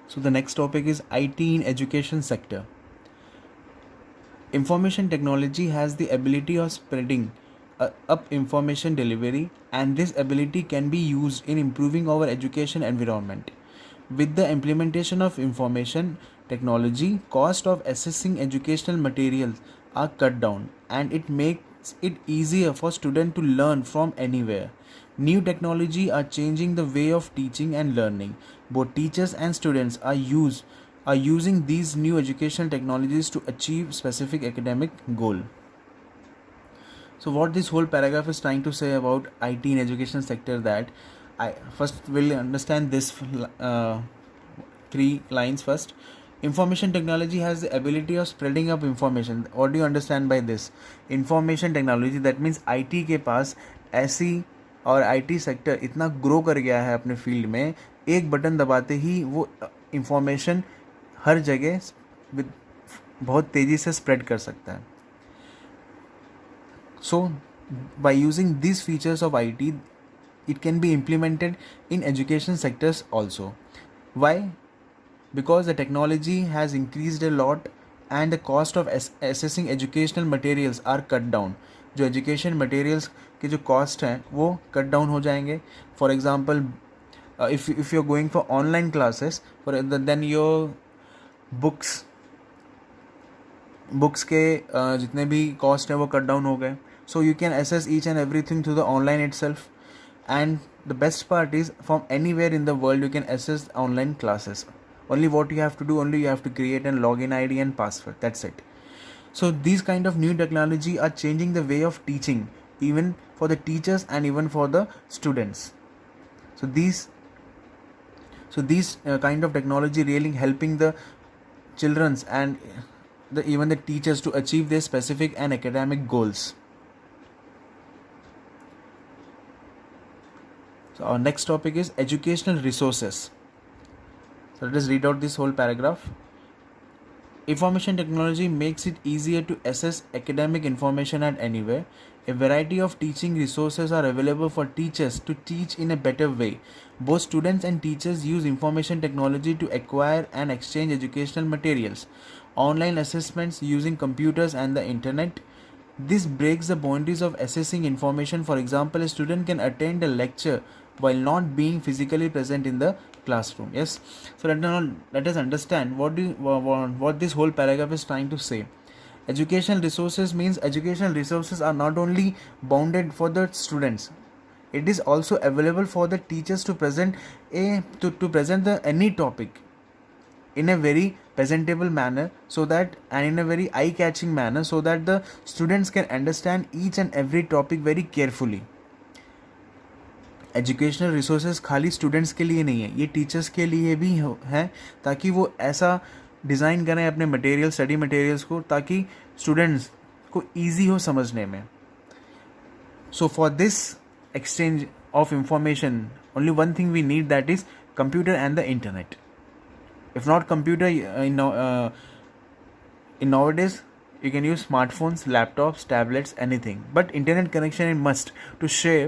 So the next topic is IT in education sector. Information technology has the ability of spreading up information delivery, and this ability can be used in improving our education environment. With the implementation of information technology, cost of assessing educational materials are cut down, and it makes it easier for students to learn from anywhere. New technology are changing the way of teaching and learning. Both teachers and students are using these new educational technologies to achieve specific academic goal. So what this whole paragraph is trying to say about IT in education sector, that I first will understand this three lines first. Information technology has the ability of spreading up information. What do you understand by this? Information technology, that means IT के पास ऐसी और IT sector इतना grow कर गया है अपने field में, एक बटन दबाते ही वो इंफॉर्मेशन हर जगह बहुत तेज़ी से स्प्रेड कर सकता है. So by using these features of IT, it can be implemented in education sectors also. Why? Because the technology has increased a lot and the cost of assessing educational materials are cut down. जो education materials के जो cost हैं वो cut down हो जाएंगे. For example, if you're going for online classes, then your books के जितने भी कॉस्ट हैं वो कट डाउन हो गए. So you can access each and everything through the online itself, and the best part is from anywhere in the world you can access online classes. Only what you have to do, only you have to create a login ID and password. That's it. So these kind of new technology are changing the way of teaching, even for the teachers and even for the students. So these kind of technology really helping the childrens and even the teachers to achieve their specific and academic goals. So our next topic is educational resources. So let us read out this whole paragraph. Information technology makes it easier to assess academic information at anywhere. A variety of teaching resources are available for teachers to teach in a better way. Both students and teachers use information technology to acquire and exchange educational materials. Online assessments using computers and the internet. This breaks the boundaries of assessing information. For example, a student can attend a lecture while not being physically present in the classroom. Yes. So let us understand what this whole paragraph is trying to say. Educational resources means educational resources are not only bounded for the students. It is also available for the teachers to present any topic in a very presentable manner, so that, and in a very eye-catching manner, so that the students can understand each and every topic very carefully. Educational resources खाली students के लिए नहीं है, ये teachers के लिए भी हैं, ताकि वो ऐसा डिज़ाइन करें अपने मटेरियल, स्टडी मटेरियल्स को, ताकि स्टूडेंट्स को ईजी हो समझने में. So for this exchange of information only one thing we need, that is computer and the internet. If not computer, in nowadays you can use smartphones, laptops, tablets, anything, but internet connection is must to share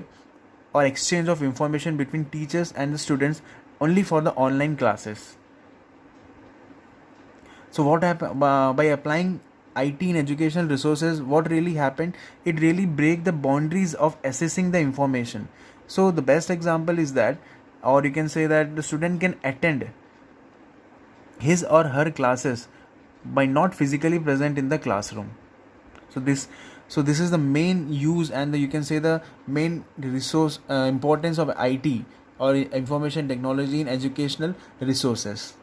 or exchange of information between teachers and the students only for the online classes. So what happened by applying IT in educational resources, what really happened, it really break the boundaries of assessing the information. So the best example is that, or you can say that the student can attend his or her classes by not physically present in the classroom. So this is the main use, and you can say the main resource importance of IT or information technology in educational resources.